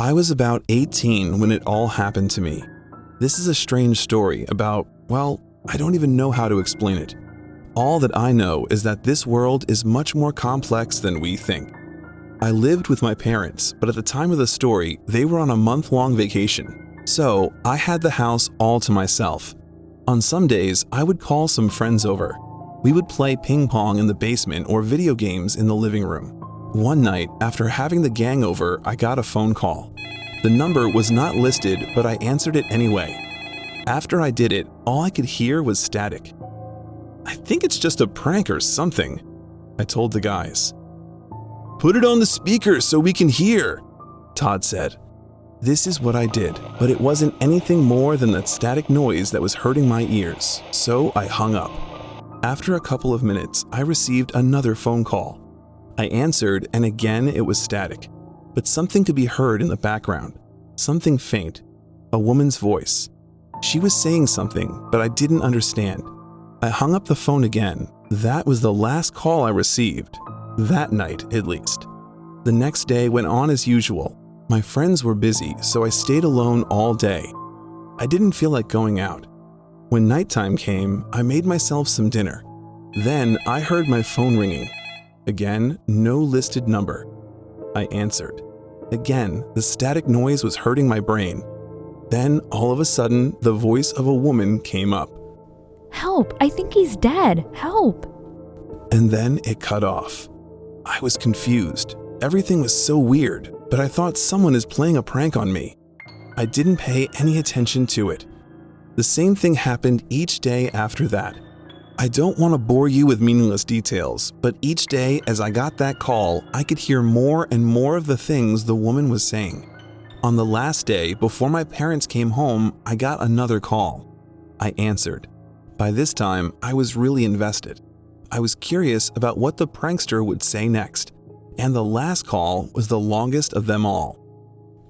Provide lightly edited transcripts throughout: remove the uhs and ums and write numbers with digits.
I was about 18 when it all happened to me. This is a strange story about, well, I don't even know how to explain it. All that I know is that this world is much more complex than we think. I lived with my parents, but at the time of the story, they were on a month-long vacation, so I had the house all to myself. On some days, I would call some friends over. We would play ping pong in the basement or video games in the living room. One night, after having the gang over, I got a phone call. The number was not listed, but I answered it anyway. After I did it, all I could hear was static. "I think it's just a prank or something," I told the guys. "Put it on the speaker so we can hear," Todd said. This is what I did, but it wasn't anything more than that static noise that was hurting my ears, so I hung up. After a couple of minutes, I received another phone call. I answered, and again it was static, but something could be heard in the background, something faint, a woman's voice. She was saying something, but I didn't understand. I hung up the phone again. That was the last call I received, that night at least. The next day went on as usual. My friends were busy, so I stayed alone all day. I didn't feel like going out. When nighttime came, I made myself some dinner. Then I heard my phone ringing. Again, no listed number. I answered. Again, the static noise was hurting my brain. Then, all of a sudden, the voice of a woman came up. "Help! I think he's dead! Help!" And then it cut off. I was confused. Everything was so weird, but I thought someone is playing a prank on me. I didn't pay any attention to it. The same thing happened each day after that. I don't want to bore you with meaningless details, but each day as I got that call, I could hear more and more of the things the woman was saying. On the last day, before my parents came home, I got another call. I answered. By this time, I was really invested. I was curious about what the prankster would say next, and the last call was the longest of them all.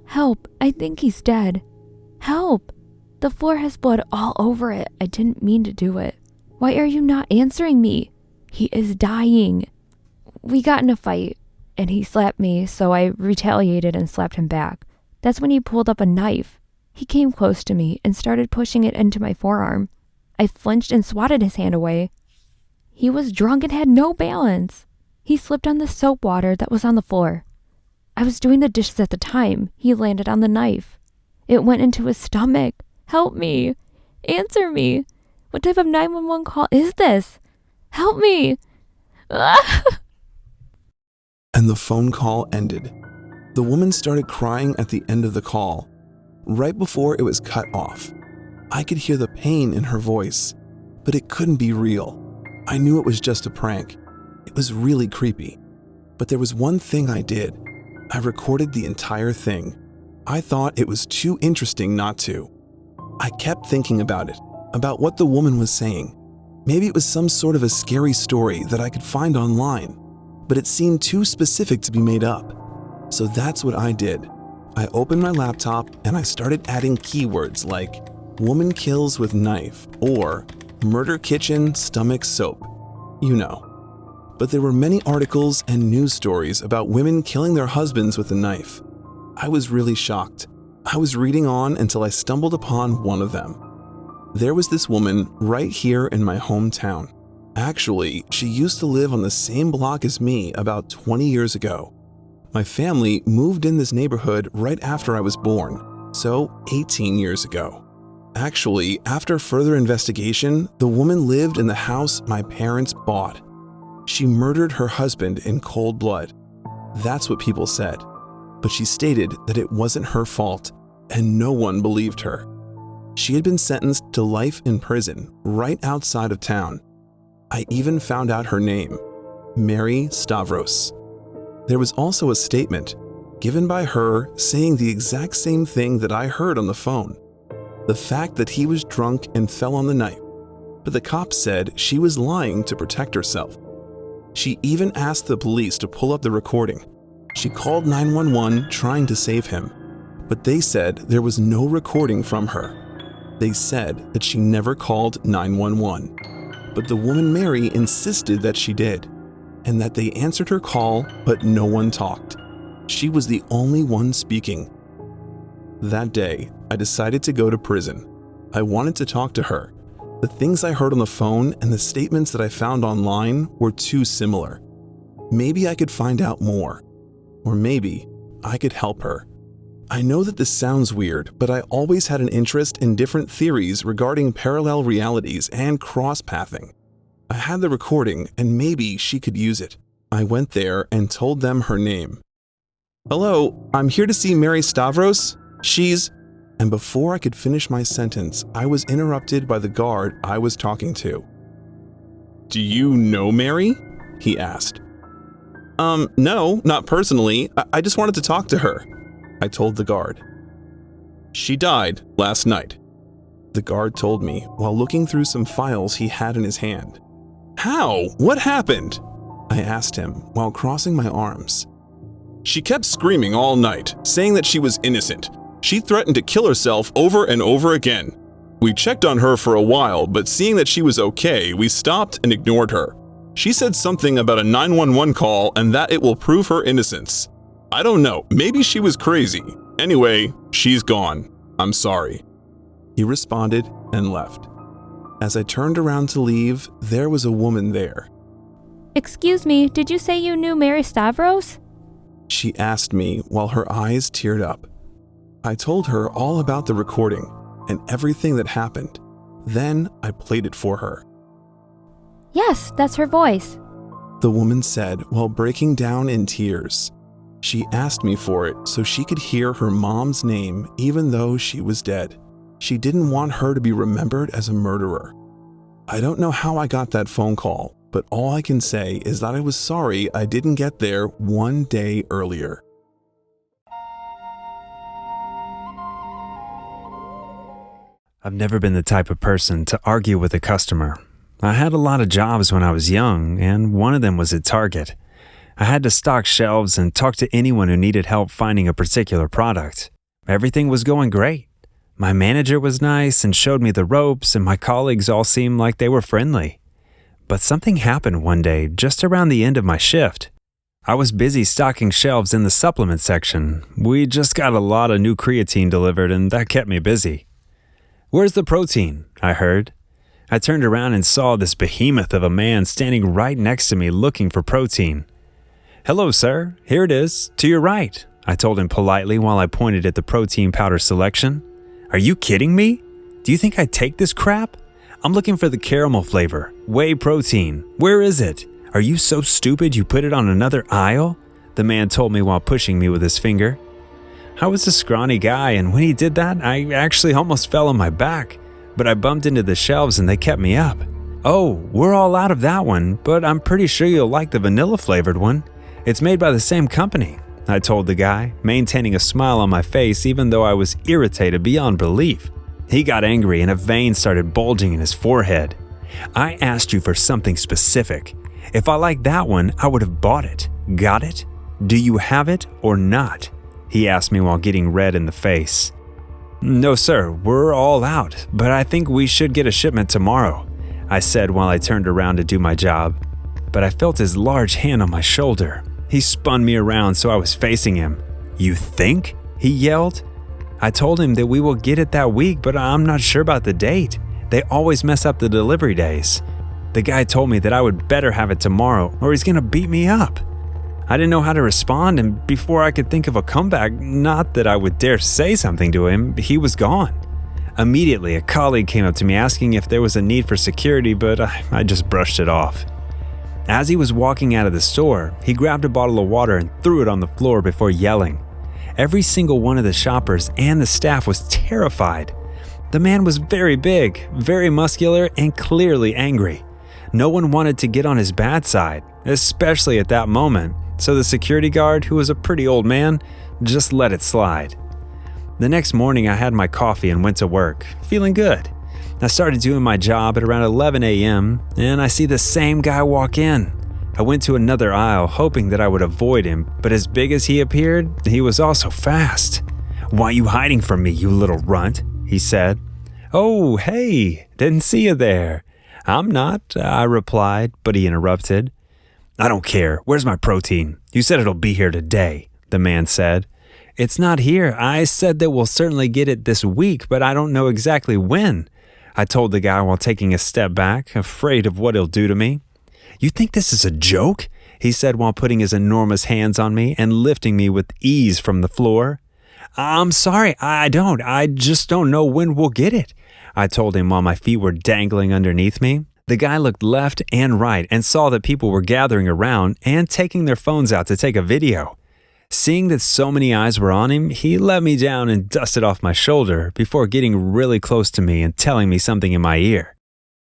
"Help! I think he's dead. Help! The floor has blood all over it. I didn't mean to do it. Why are you not answering me? He is dying." We got in a fight, and he slapped me, so I retaliated and slapped him back. That's when he pulled up a knife. He came close to me and started pushing it into my forearm. I flinched and swatted his hand away. He was drunk and had no balance. He slipped on the soap water that was on the floor. I was doing the dishes at the time. He landed on the knife. It went into his stomach. Help me. Answer me. What type of 911 call is this? Help me. And the phone call ended. The woman started crying at the end of the call, right before it was cut off. I could hear the pain in her voice, but it couldn't be real. I knew it was just a prank. It was really creepy. But there was one thing I did. I recorded the entire thing. I thought it was too interesting not to. I kept thinking about it, about what the woman was saying. Maybe it was some sort of a scary story that I could find online, but it seemed too specific to be made up. So that's what I did. I opened my laptop and I started adding keywords like woman kills with knife or murder kitchen stomach soap. You know. But there were many articles and news stories about women killing their husbands with a knife. I was really shocked. I was reading on until I stumbled upon one of them. There was this woman right here in my hometown. Actually, she used to live on the same block as me about 20 years ago. My family moved in this neighborhood right after I was born, so 18 years ago. Actually, after further investigation, the woman lived in the house my parents bought. She murdered her husband in cold blood. That's what people said. But she stated that it wasn't her fault, and no one believed her. She had been sentenced to life in prison right outside of town. I even found out her name, Mary Stavros. There was also a statement given by her saying the exact same thing that I heard on the phone. The fact that he was drunk and fell on the knife, but the cops said she was lying to protect herself. She even asked the police to pull up the recording. She called 911 trying to save him, but they said there was no recording from her. They said that she never called 911, but the woman Mary insisted that she did, and that they answered her call, but no one talked. She was the only one speaking. That day, I decided to go to prison. I wanted to talk to her. The things I heard on the phone and the statements that I found online were too similar. Maybe I could find out more. Or maybe I could help her. I know that this sounds weird, but I always had an interest in different theories regarding parallel realities and cross-pathing. I had the recording, and maybe she could use it. I went there and told them her name. "Hello, I'm here to see Mary Stavros. She's..." And before I could finish my sentence, I was interrupted by the guard I was talking to. "Do you know Mary?" he asked. No, not personally. I just wanted to talk to her," I told the guard. "She died last night," the guard told me while looking through some files he had in his hand. "How? What happened?" I asked him while crossing my arms. "She kept screaming all night, saying that she was innocent. She threatened to kill herself over and over again. We checked on her for a while, but seeing that she was okay, we stopped and ignored her. She said something about a 911 call and that it will prove her innocence. I don't know, maybe she was crazy. Anyway, she's gone. I'm sorry." He responded and left. As I turned around to leave, there was a woman there. Excuse me, did you say you knew Mary Stavros? She asked me while her eyes teared up. I told her all about the recording and everything that happened. Then I played it for her. Yes, that's her voice. The woman said while breaking down in tears. She asked me for it so she could hear her mom's name even though she was dead. She didn't want her to be remembered as a murderer. I don't know how I got that phone call, but all I can say is that I was sorry I didn't get there one day earlier. I've never been the type of person to argue with a customer. I had a lot of jobs when I was young, and one of them was at Target. I had to stock shelves and talk to anyone who needed help finding a particular product. Everything was going great. My manager was nice and showed me the ropes, and my colleagues all seemed like they were friendly. But something happened one day just around the end of my shift. I was busy stocking shelves in the supplement section. We just got a lot of new creatine delivered, and that kept me busy. "Where's the protein?" I heard. I turned around and saw this behemoth of a man standing right next to me looking for protein. "Hello, sir. Here it is, to your right," I told him politely while I pointed at the protein powder selection. "Are you kidding me? Do you think I'd take this crap? I'm looking for the caramel flavor, whey protein. Where is it? Are you so stupid you put it on another aisle?" the man told me while pushing me with his finger. I was a scrawny guy, and when he did that, I actually almost fell on my back. But I bumped into the shelves and they kept me up. "Oh, we're all out of that one, but I'm pretty sure you'll like the vanilla-flavored one. It's made by the same company," I told the guy, maintaining a smile on my face even though I was irritated beyond belief. He got angry and a vein started bulging in his forehead. "I asked you for something specific. If I liked that one, I would have bought it. Got it? Do you have it or not?" he asked me while getting red in the face. "No, sir, we're all out, but I think we should get a shipment tomorrow," I said while I turned around to do my job. But I felt his large hand on my shoulder. He spun me around so I was facing him. "You think?" he yelled. I told him that we will get it that week, but I'm not sure about the date. They always mess up the delivery days. The guy told me that I would better have it tomorrow or he's gonna beat me up. I didn't know how to respond, and before I could think of a comeback, not that I would dare say something to him, he was gone. Immediately, a colleague came up to me asking if there was a need for security, but I just brushed it off. As he was walking out of the store, he grabbed a bottle of water and threw it on the floor before yelling. Every single one of the shoppers and the staff was terrified. The man was very big, very muscular, and clearly angry. No one wanted to get on his bad side, especially at that moment. So the security guard, who was a pretty old man, just let it slide. The next morning I had my coffee and went to work, feeling good. I started doing my job at around 11 a.m. and I see the same guy walk in. I went to another aisle hoping that I would avoid him, but as big as he appeared, he was also fast. "Why are you hiding from me, you little runt?" he said. "Oh, hey, didn't see you there." "I'm not," I replied, but he interrupted. "I don't care. Where's my protein? You said it'll be here today," the man said. It's not here. I said that we'll certainly get it this week, but I don't know exactly when. I told the guy while taking a step back, afraid of what he'll do to me. You think this is a joke? He said while putting his enormous hands on me and lifting me with ease from the floor. I'm sorry, I don't. I just don't know when we'll get it, I told him while my feet were dangling underneath me. The guy looked left and right and saw that people were gathering around and taking their phones out to take a video. Seeing that so many eyes were on him, he let me down and dusted off my shoulder before getting really close to me and telling me something in my ear.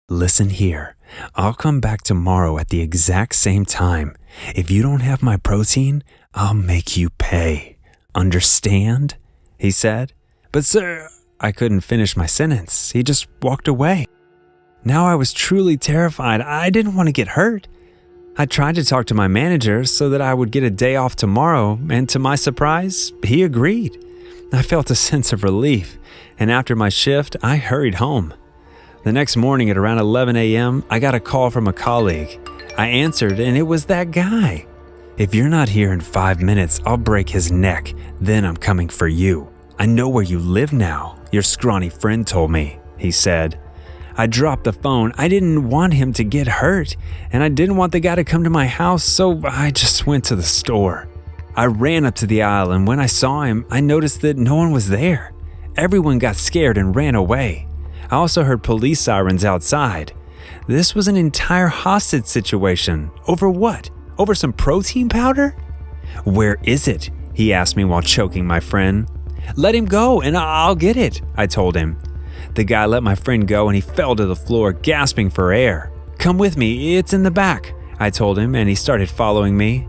Listen here, I'll come back tomorrow at the exact same time. If you don't have my protein, I'll make you pay. Understand? He said. But sir, I couldn't finish my sentence. He just walked away. Now I was truly terrified. I didn't want to get hurt. I tried to talk to my manager so that I would get a day off tomorrow, and to my surprise, he agreed. I felt a sense of relief, and after my shift, I hurried home. The next morning at around 11 a.m., I got a call from a colleague. I answered, and it was that guy. If you're not here in 5 minutes, I'll break his neck. Then I'm coming for you. I know where you live now, your scrawny friend told me, he said. I dropped the phone. I didn't want him to get hurt, and I didn't want the guy to come to my house, so I just went to the store. I ran up to the aisle, and when I saw him, I noticed that no one was there. Everyone got scared and ran away. I also heard police sirens outside. This was an entire hostage situation. Over what? Over some protein powder? Where is it? He asked me while choking my friend. Let him go, and I'll get it, I told him. The guy let my friend go and he fell to the floor, gasping for air. Come with me, it's in the back, I told him, and he started following me.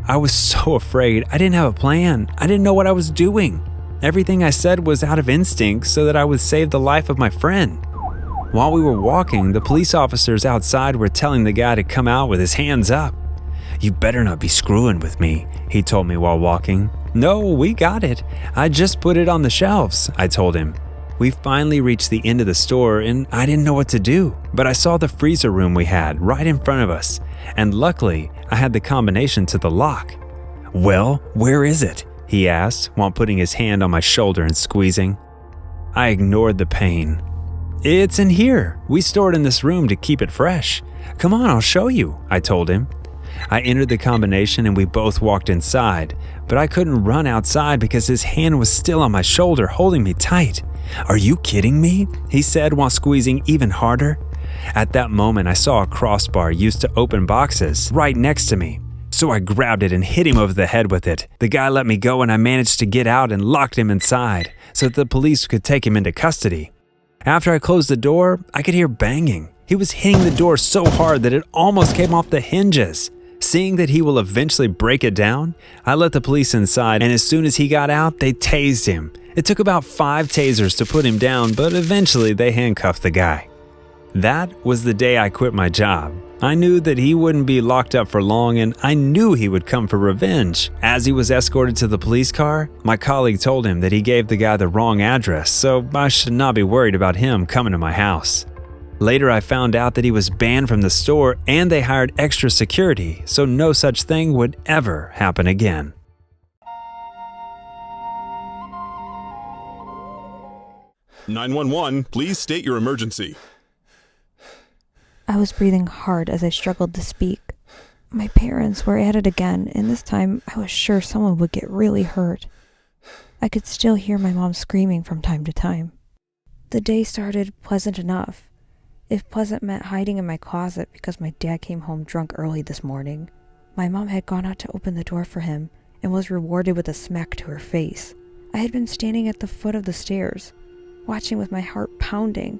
I was so afraid. I didn't have a plan. I didn't know what I was doing. Everything I said was out of instinct so that I would save the life of my friend. While we were walking, the police officers outside were telling the guy to come out with his hands up. You better not be screwing with me, he told me while walking. No, we got it. I just put it on the shelves, I told him. We finally reached the end of the store and I didn't know what to do, but I saw the freezer room we had right in front of us, and luckily I had the combination to the lock. Well, where is it? He asked while putting his hand on my shoulder and squeezing. I ignored the pain. It's in here. We store it in this room to keep it fresh. Come on, I'll show you, I told him. I entered the combination and we both walked inside, but I couldn't run outside because his hand was still on my shoulder, holding me tight. Are you kidding me? He said while squeezing even harder. At that moment, I saw a crossbar used to open boxes right next to me. So I grabbed it and hit him over the head with it. The guy let me go and I managed to get out and locked him inside so that the police could take him into custody. After I closed the door, I could hear banging. He was hitting the door so hard that it almost came off the hinges. Seeing that he will eventually break it down, I let the police inside, and as soon as he got out, they tased him. It took about 5 tasers to put him down, but eventually they handcuffed the guy. That was the day I quit my job. I knew that he wouldn't be locked up for long, and I knew he would come for revenge. As he was escorted to the police car, my colleague told him that he gave the guy the wrong address, so I should not be worried about him coming to my house. Later, I found out that he was banned from the store and they hired extra security, so no such thing would ever happen again. "911, please state your emergency." I was breathing hard as I struggled to speak. My parents were at it again, and this time I was sure someone would get really hurt. I could still hear my mom screaming from time to time. The day started pleasant enough. If pleasant meant hiding in my closet because my dad came home drunk early this morning. My mom had gone out to open the door for him and was rewarded with a smack to her face. I had been standing at the foot of the stairs, watching with my heart pounding.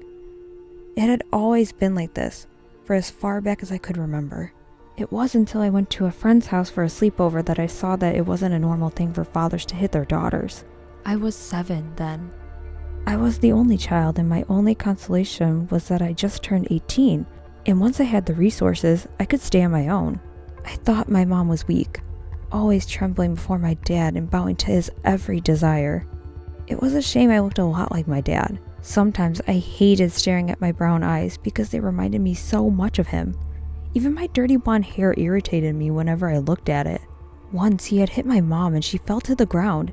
It had always been like this, for as far back as I could remember. It wasn't until I went to a friend's house for a sleepover that I saw that it wasn't a normal thing for fathers to hit their daughters. I was 7 then. I was the only child, and my only consolation was that I just turned 18, and once I had the resources, I could stay on my own. I thought my mom was weak, always trembling before my dad and bowing to his every desire. It was a shame I looked a lot like my dad. Sometimes I hated staring at my brown eyes because they reminded me so much of him. Even my dirty blonde hair irritated me whenever I looked at it. Once he had hit my mom and she fell to the ground.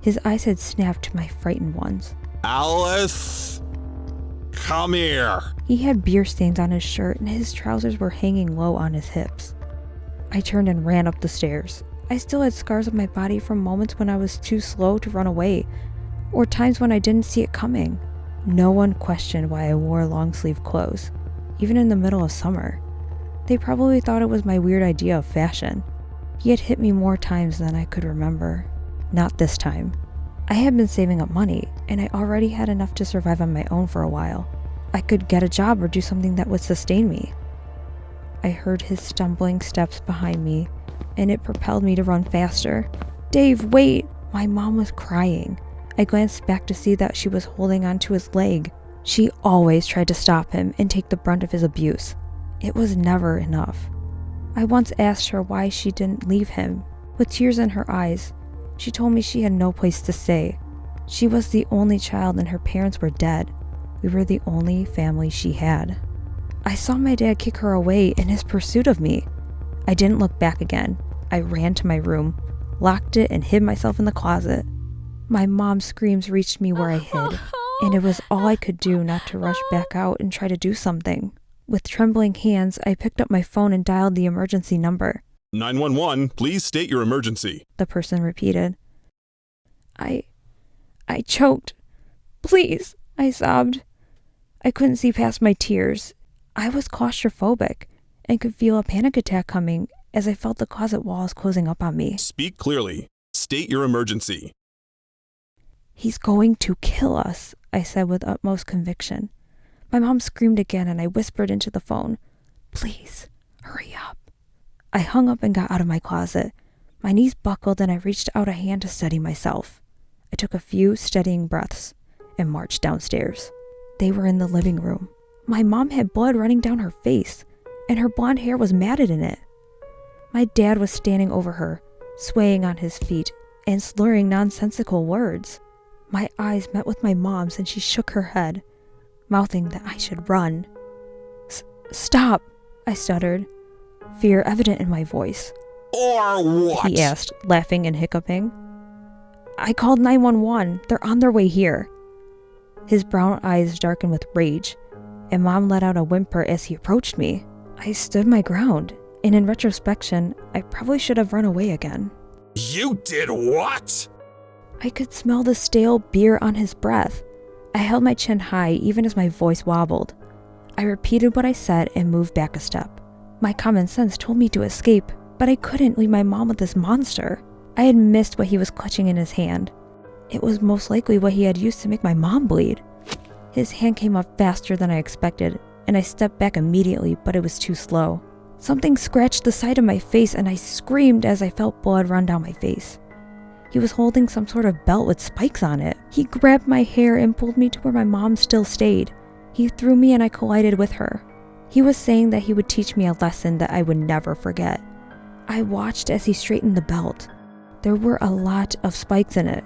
His eyes had snapped to my frightened ones. Alice, come here. He had beer stains on his shirt and his trousers were hanging low on his hips. I turned and ran up the stairs. I still had scars on my body from moments when I was too slow to run away, or times when I didn't see it coming. No one questioned why I wore long-sleeve clothes, even in the middle of summer. They probably thought it was my weird idea of fashion. He had hit me more times than I could remember. Not this time. I had been saving up money, and I already had enough to survive on my own for a while. I could get a job or do something that would sustain me. I heard his stumbling steps behind me, and it propelled me to run faster. "Dave, wait!" My mom was crying. I glanced back to see that she was holding onto his leg. She always tried to stop him and take the brunt of his abuse. It was never enough. I once asked her why she didn't leave him. With tears in her eyes, she told me she had no place to stay. She was the only child and her parents were dead. We were the only family she had. I saw my dad kick her away in his pursuit of me. I didn't look back again. I ran to my room, locked it, and hid myself in the closet. My mom's screams reached me where I hid, and it was all I could do not to rush back out and try to do something. With trembling hands, I picked up my phone and dialed the emergency number. 911, please state your emergency. The person repeated. I choked. Please, I sobbed. I couldn't see past my tears. I was claustrophobic and could feel a panic attack coming as I felt the closet walls closing up on me. Speak clearly. State your emergency. "He's going to kill us," I said with utmost conviction. My mom screamed again and I whispered into the phone, "Please, hurry up." I hung up and got out of my closet. My knees buckled and I reached out a hand to steady myself. I took a few steadying breaths and marched downstairs. They were in the living room. My mom had blood running down her face, and her blonde hair was matted in it. My dad was standing over her, swaying on his feet and slurring nonsensical words. My eyes met with my mom's and she shook her head, mouthing that I should run. Stop, I stuttered, fear evident in my voice. Or what? He asked, laughing and hiccuping. I called 911. They're on their way here. His brown eyes darkened with rage, and Mom let out a whimper as he approached me. I stood my ground, and in retrospection, I probably should have run away again. You did what? I could smell the stale beer on his breath. I held my chin high even as my voice wobbled. I repeated what I said and moved back a step. My common sense told me to escape, but I couldn't leave my mom with this monster. I had missed what he was clutching in his hand. It was most likely what he had used to make my mom bleed. His hand came up faster than I expected, and I stepped back immediately, but it was too slow. Something scratched the side of my face and I screamed as I felt blood run down my face. He was holding some sort of belt with spikes on it. He grabbed my hair and pulled me to where my mom still stayed. He threw me and I collided with her. He was saying that he would teach me a lesson that I would never forget. I watched as he straightened the belt. There were a lot of spikes in it.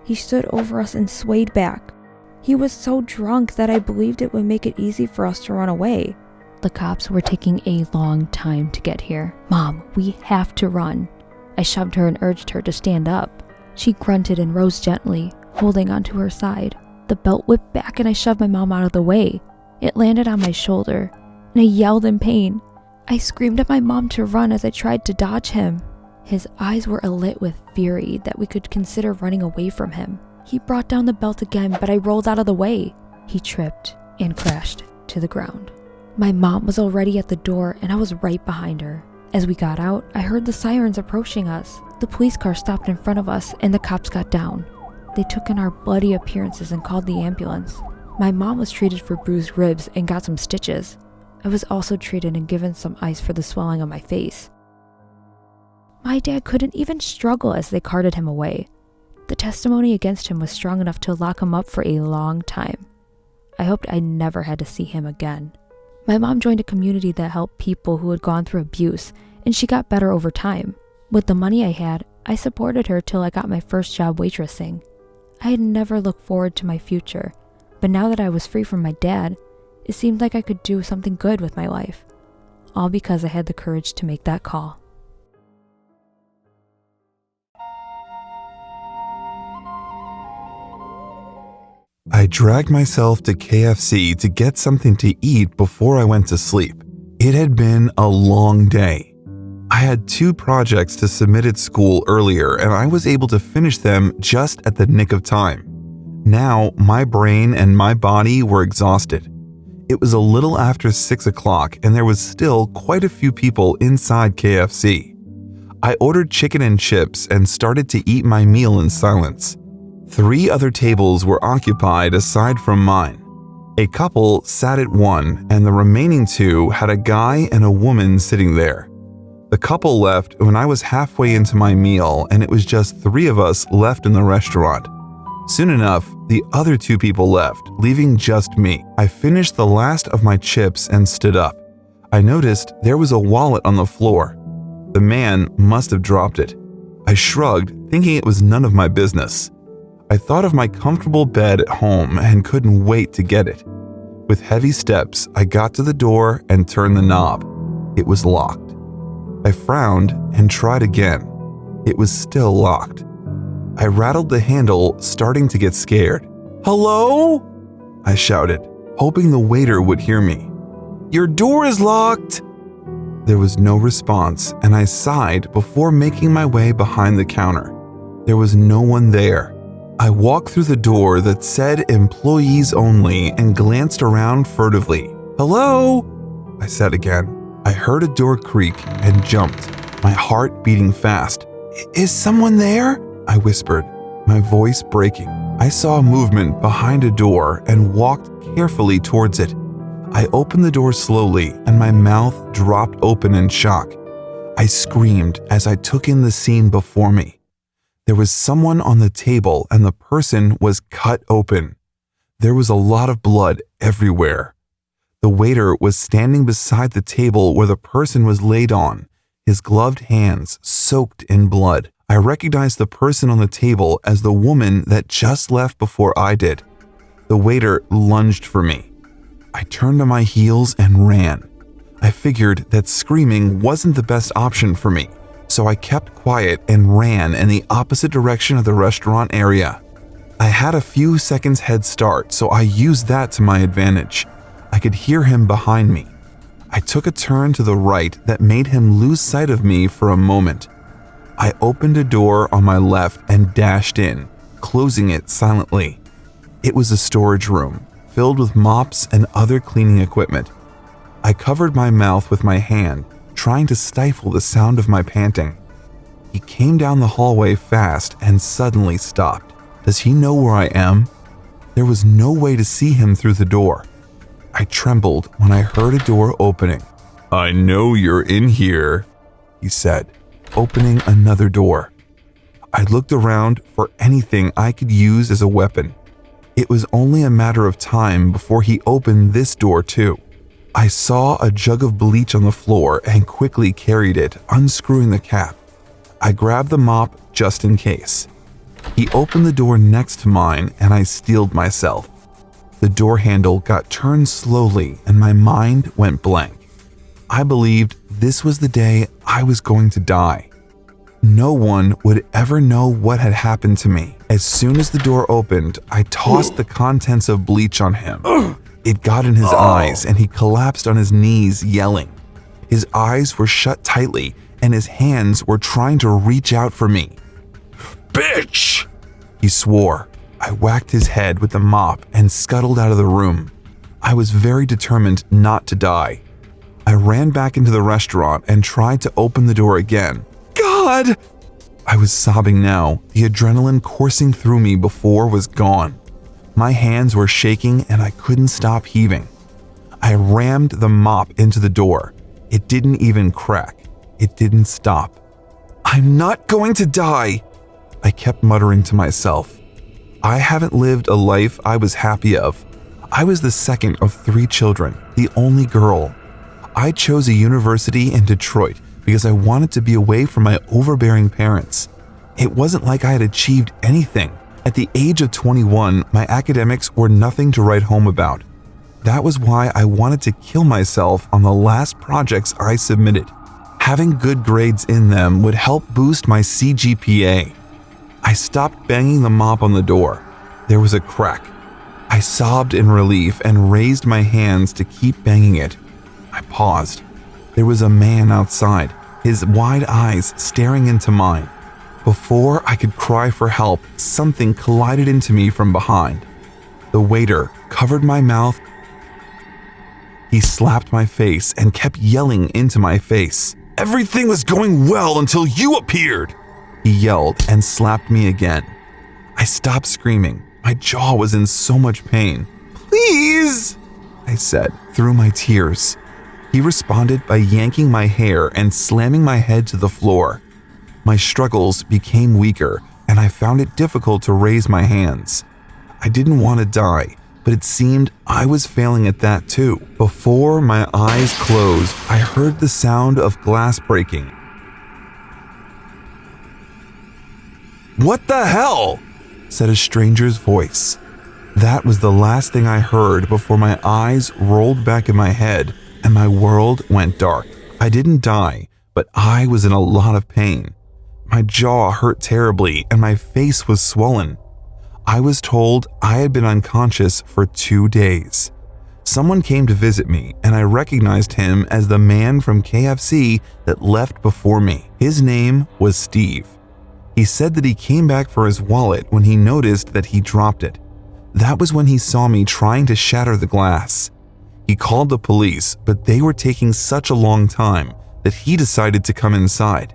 He stood over us and swayed back. He was so drunk that I believed it would make it easy for us to run away. The cops were taking a long time to get here. Mom, we have to run. I shoved her and urged her to stand up. She grunted and rose gently, holding onto her side. The belt whipped back and I shoved my mom out of the way. It landed on my shoulder, and I yelled in pain. I screamed at my mom to run as I tried to dodge him. His eyes were alit with fury that we could consider running away from him. He brought down the belt again, but I rolled out of the way. He tripped and crashed to the ground. My mom was already at the door and I was right behind her. As we got out, I heard the sirens approaching us. The police car stopped in front of us and the cops got down. They took in our bloody appearances and called the ambulance. My mom was treated for bruised ribs and got some stitches. I was also treated and given some ice for the swelling on my face. My dad couldn't even struggle as they carted him away. The testimony against him was strong enough to lock him up for a long time. I hoped I never had to see him again. My mom joined a community that helped people who had gone through abuse, and she got better over time. With the money I had, I supported her till I got my first job waitressing. I had never looked forward to my future, but now that I was free from my dad, it seemed like I could do something good with my life. All because I had the courage to make that call. I dragged myself to KFC to get something to eat before I went to sleep. It had been a long day. I had 2 projects to submit at school earlier, and I was able to finish them just at the nick of time. Now, my brain and my body were exhausted. It was a little after 6 o'clock, and there was still quite a few people inside KFC. I ordered chicken and chips and started to eat my meal in silence. 3 other tables were occupied aside from mine. A couple sat at one, and the remaining 2 had a guy and a woman sitting there. The couple left when I was halfway into my meal, and it was just 3 of us left in the restaurant. Soon enough, the other 2 people left, leaving just me. I finished the last of my chips and stood up. I noticed there was a wallet on the floor. The man must have dropped it. I shrugged, thinking it was none of my business. I thought of my comfortable bed at home and couldn't wait to get it. With heavy steps, I got to the door and turned the knob. It was locked. I frowned and tried again. It was still locked. I rattled the handle, starting to get scared. "Hello?" I shouted, hoping the waiter would hear me. "Your door is locked!" There was no response, and I sighed before making my way behind the counter. There was no one there. I walked through the door that said employees only and glanced around furtively. "Hello?" I said again. I heard a door creak and jumped, my heart beating fast. "Is someone there?" I whispered, my voice breaking. I saw movement behind a door and walked carefully towards it. I opened the door slowly and my mouth dropped open in shock. I screamed as I took in the scene before me. There was someone on the table and the person was cut open. There was a lot of blood everywhere. The waiter was standing beside the table where the person was laid on, his gloved hands soaked in blood. I recognized the person on the table as the woman that just left before I did. The waiter lunged for me. I turned on my heels and ran. I figured that screaming wasn't the best option for me, so I kept quiet and ran in the opposite direction of the restaurant area. I had a few seconds head start, so I used that to my advantage. I could hear him behind me. I took a turn to the right that made him lose sight of me for a moment. I opened a door on my left and dashed in, closing it silently. It was a storage room, filled with mops and other cleaning equipment. I covered my mouth with my hand, trying to stifle the sound of my panting. He came down the hallway fast and suddenly stopped. Does he know where I am? There was no way to see him through the door. I trembled when I heard a door opening. "I know you're in here," he said, opening another door. I looked around for anything I could use as a weapon. It was only a matter of time before he opened this door too. I saw a jug of bleach on the floor and quickly carried it, unscrewing the cap. I grabbed the mop just in case. He opened the door next to mine and I steeled myself. The door handle got turned slowly and my mind went blank. I believed this was the day I was going to die. No one would ever know what had happened to me. As soon as the door opened, I tossed the contents of bleach on him. It got in his eyes and he collapsed on his knees yelling. His eyes were shut tightly and his hands were trying to reach out for me. "Bitch!" he swore. I whacked his head with the mop and scuttled out of the room. I was very determined not to die. I ran back into the restaurant and tried to open the door again. "God!" I was sobbing now. The adrenaline coursing through me before was gone. My hands were shaking and I couldn't stop heaving. I rammed the mop into the door. It didn't even crack. It didn't stop. "I'm not going to die," I kept muttering to myself. I haven't lived a life I was happy of. I was the second of 3 children, the only girl. I chose a university in Detroit because I wanted to be away from my overbearing parents. It wasn't like I had achieved anything. At the age of 21, my academics were nothing to write home about. That was why I wanted to kill myself on the last projects I submitted. Having good grades in them would help boost my CGPA. I stopped banging the mop on the door. There was a crack. I sobbed in relief and raised my hands to keep banging it. I paused. There was a man outside, his wide eyes staring into mine. Before I could cry for help, something collided into me from behind. The waiter covered my mouth. He slapped my face and kept yelling into my face. "Everything was going well until you appeared!" He yelled and slapped me again. I stopped screaming. My jaw was in so much pain. "Please," I said through my tears. He responded by yanking my hair and slamming my head to the floor. My struggles became weaker, and I found it difficult to raise my hands. I didn't want to die, but it seemed I was failing at that too. Before my eyes closed, I heard the sound of glass breaking. "What the hell?" said a stranger's voice. That was the last thing I heard before my eyes rolled back in my head and my world went dark. I didn't die, but I was in a lot of pain. My jaw hurt terribly and my face was swollen. I was told I had been unconscious for 2 days. Someone came to visit me and I recognized him as the man from KFC that left before me. His name was Steve. He said that he came back for his wallet when he noticed that he dropped it. That was when he saw me trying to shatter the glass. He called the police, but they were taking such a long time that he decided to come inside.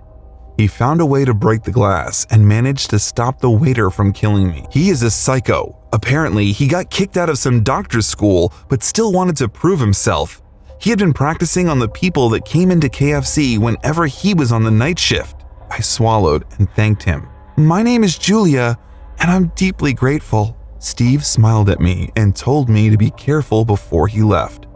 He found a way to break the glass and managed to stop the waiter from killing me. He is a psycho. Apparently, he got kicked out of some doctor's school, but still wanted to prove himself. He had been practicing on the people that came into KFC whenever he was on the night shift. I swallowed and thanked him. "My name is Julia, and I'm deeply grateful." Steve smiled at me and told me to be careful before he left.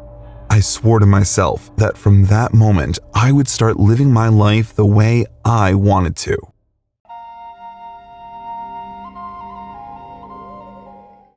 I swore to myself that from that moment, I would start living my life the way I wanted to.